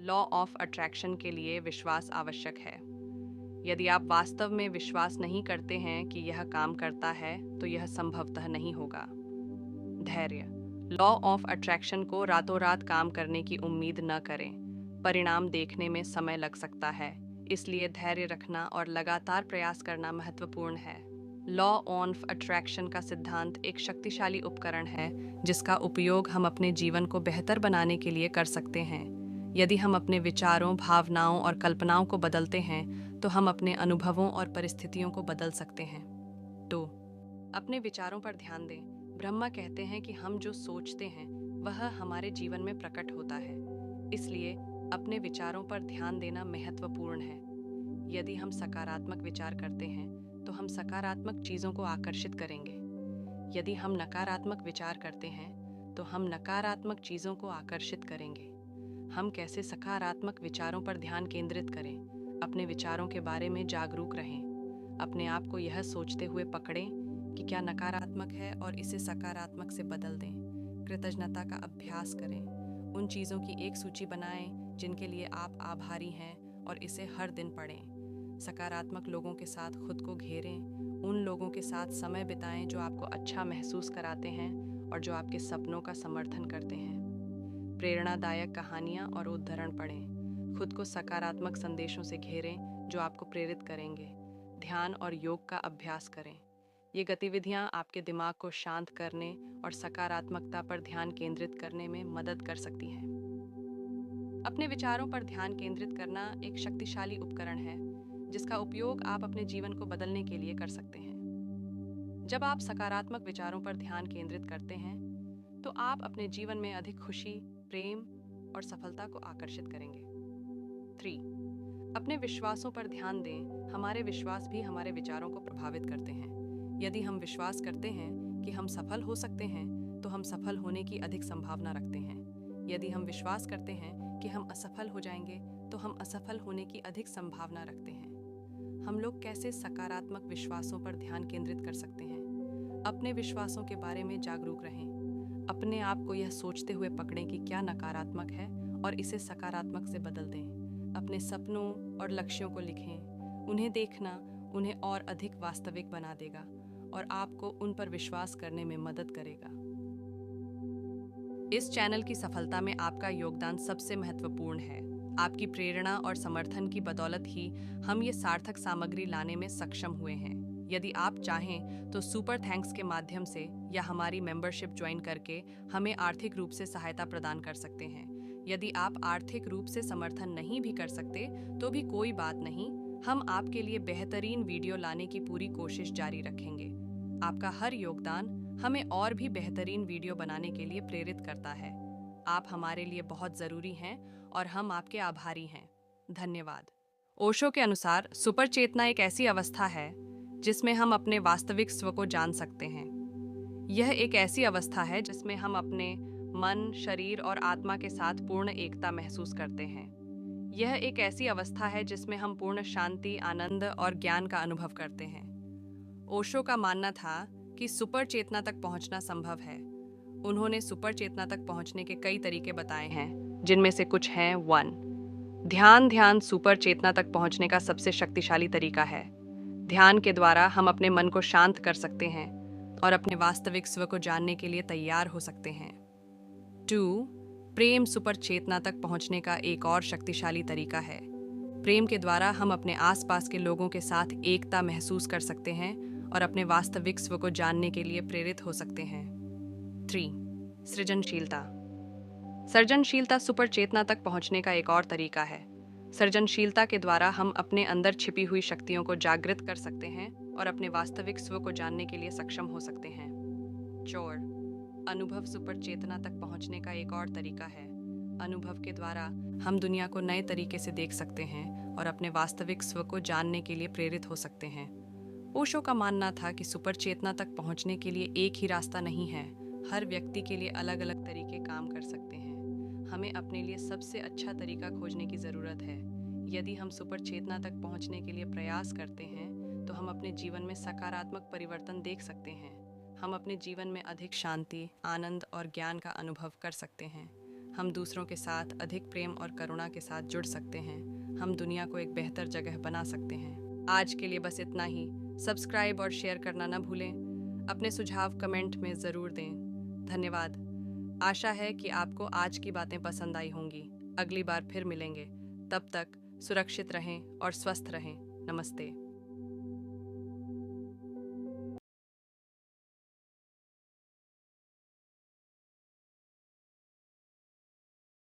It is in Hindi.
लॉ ऑफ अट्रैक्शन के लिए विश्वास आवश्यक है। यदि आप वास्तव में विश्वास नहीं करते हैं कि यह काम करता है, तो यह संभवतः नहीं होगा। धैर्य। लॉ ऑफ अट्रैक्शन को रातों रात काम करने की उम्मीद न करें। परिणाम देखने में समय लग सकता है, इसलिए धैर्य रखना और लगातार प्रयास करना महत्वपूर्ण है। लॉ ऑफ अट्रैक्शन का सिद्धांत एक शक्तिशाली उपकरण है जिसका उपयोग हम अपने जीवन को बेहतर बनाने के लिए कर सकते हैं। यदि हम अपने विचारों, भावनाओं और कल्पनाओं को बदलते हैं, तो हम अपने अनुभवों और परिस्थितियों को बदल सकते हैं। तो अपने विचारों पर ध्यान दें। ब्रह्मा कहते हैं कि हम जो सोचते हैं वह हमारे जीवन में प्रकट होता है। इसलिए अपने विचारों पर ध्यान देना महत्वपूर्ण है। यदि हम सकारात्मक विचार करते हैं तो हम सकारात्मक चीज़ों को आकर्षित करेंगे। यदि हम नकारात्मक विचार करते हैं तो हम नकारात्मक चीज़ों को आकर्षित करेंगे। हम कैसे सकारात्मक विचारों पर ध्यान केंद्रित करें? अपने विचारों के बारे में जागरूक रहें। अपने आप को यह सोचते हुए पकड़ें कि क्या नकारात्मक है और इसे सकारात्मक से बदल दें। कृतज्ञता का अभ्यास करें। उन चीज़ों की एक सूची बनाएं जिनके लिए आप आभारी हैं और इसे हर दिन पढ़ें। सकारात्मक लोगों के साथ खुद को घेरें। उन लोगों के साथ समय बिताएं जो आपको अच्छा महसूस कराते हैं और जो आपके सपनों का समर्थन करते हैं। प्रेरणादायक कहानियाँ और उद्धरण पढ़ें। खुद को सकारात्मक संदेशों से घेरें जो आपको प्रेरित करेंगे। ध्यान और योग का अभ्यास करें। ये गतिविधियाँ आपके दिमाग को शांत करने और सकारात्मकता पर ध्यान केंद्रित करने में मदद कर सकती हैं। अपने विचारों पर ध्यान केंद्रित करना एक शक्तिशाली उपकरण है जिसका उपयोग आप अपने जीवन को बदलने के लिए कर सकते हैं। जब आप सकारात्मक विचारों पर ध्यान केंद्रित करते हैं, तो आप अपने जीवन में अधिक खुशी, प्रेम और सफलता को आकर्षित करेंगे। 3. अपने विश्वासों पर ध्यान दें। हमारे विश्वास भी हमारे विचारों को प्रभावित करते हैं। यदि हम विश्वास करते हैं कि हम सफल हो सकते हैं, तो हम सफल होने की अधिक संभावना रखते हैं। यदि हम विश्वास करते हैं कि हम असफल हो जाएंगे, तो हम असफल होने की अधिक संभावना रखते हैं। हम लोग कैसे सकारात्मक विश्वासों पर ध्यान केंद्रित कर सकते हैं? अपने विश्वासों के बारे में जागरूक रहें। अपने आप को यह सोचते हुए पकड़ें कि क्या नकारात्मक है और इसे सकारात्मक से बदल दें। अपने सपनों और लक्ष्यों को लिखें। उन्हें देखना उन्हें और अधिक वास्तविक बना देगा और आपको उन पर विश्वास करने में मदद करेगा। इस चैनल की सफलता में आपका योगदान सबसे महत्वपूर्ण है। आपकी प्रेरणा और समर्थन की बदौलत ही हम ये सार्थक सामग्री लाने में सक्षम हुए हैं। यदि आप चाहें तो सुपर थैंक्स के माध्यम से या हमारी मेंबरशिप ज्वाइन करके हमें आर्थिक रूप से सहायता प्रदान कर सकते हैं। यदि आप आर्थिक रूप से समर्थन नहीं भी कर सकते तो भी कोई बात नहीं, हम आपके लिए बेहतरीन वीडियो लाने की पूरी कोशिश जारी रखेंगे। आपका हर योगदान हमें और भी बेहतरीन वीडियो बनाने के लिए प्रेरित करता है। आप हमारे लिए बहुत ज़रूरी हैं और हम आपके आभारी हैं। धन्यवाद। ओशो के अनुसार सुपर चेतना एक ऐसी अवस्था है जिसमें हम अपने वास्तविक स्व को जान सकते हैं। यह एक ऐसी अवस्था है जिसमें हम अपने मन, शरीर और आत्मा के साथ पूर्ण एकता महसूस करते हैं। यह एक ऐसी अवस्था है जिसमें हम पूर्ण शांति, आनंद और ज्ञान का अनुभव करते हैं। ओशो का मानना था कि सुपर चेतना तक पहुंचना संभव है। उन्होंने सुपर चेतना तक पहुंचने के कई तरीके बताए हैं, जिनमें से कुछ हैं 1. ध्यान सुपर चेतना तक पहुंचने का सबसे शक्तिशाली तरीका है। ध्यान के द्वारा हम अपने मन को शांत कर सकते हैं और अपने वास्तविक स्व को जानने के लिए तैयार हो सकते हैं। 2. प्रेम सुपर चेतना तक पहुंचने का एक और शक्तिशाली तरीका है। प्रेम के द्वारा हम अपने आसपास के लोगों के साथ एकता महसूस कर सकते हैं और अपने वास्तविक स्व को जानने के लिए प्रेरित हो सकते हैं। 3. सृजनशीलता। सृजनशीलता सुपर चेतना तक पहुंचने का एक और तरीका है। सृजनशीलता के द्वारा हम अपने अंदर छिपी हुई शक्तियों को जागृत कर सकते हैं और अपने वास्तविक स्व को जानने के लिए सक्षम हो सकते हैं। 4. अनुभव सुपर चेतना तक पहुंचने का एक और तरीका है। अनुभव के द्वारा हम दुनिया को नए तरीके से देख सकते हैं और अपने वास्तविक स्व को जानने के लिए प्रेरित हो सकते हैं। ओशो का मानना था कि सुपर चेतना तक पहुंचने के लिए एक ही रास्ता नहीं है। हर व्यक्ति के लिए अलग अलग तरीके काम कर सकते हैं। हमें अपने लिए सबसे अच्छा तरीका खोजने की ज़रूरत है। यदि हम सुपर चेतना तक पहुंचने के लिए प्रयास करते हैं तो हम अपने जीवन में सकारात्मक परिवर्तन देख सकते हैं। हम अपने जीवन में अधिक शांति, आनंद और ज्ञान का अनुभव कर सकते हैं। हम दूसरों के साथ अधिक प्रेम और करुणा के साथ जुड़ सकते हैं। हम दुनिया को एक बेहतर जगह बना सकते हैं। आज के लिए बस इतना ही। सब्सक्राइब और शेयर करना न भूलें। अपने सुझाव कमेंट में ज़रूर दें। धन्यवाद। आशा है कि आपको आज की बातें पसंद आई होंगी। अगली बार फिर मिलेंगे। तब तक सुरक्षित रहें और स्वस्थ रहें। नमस्ते।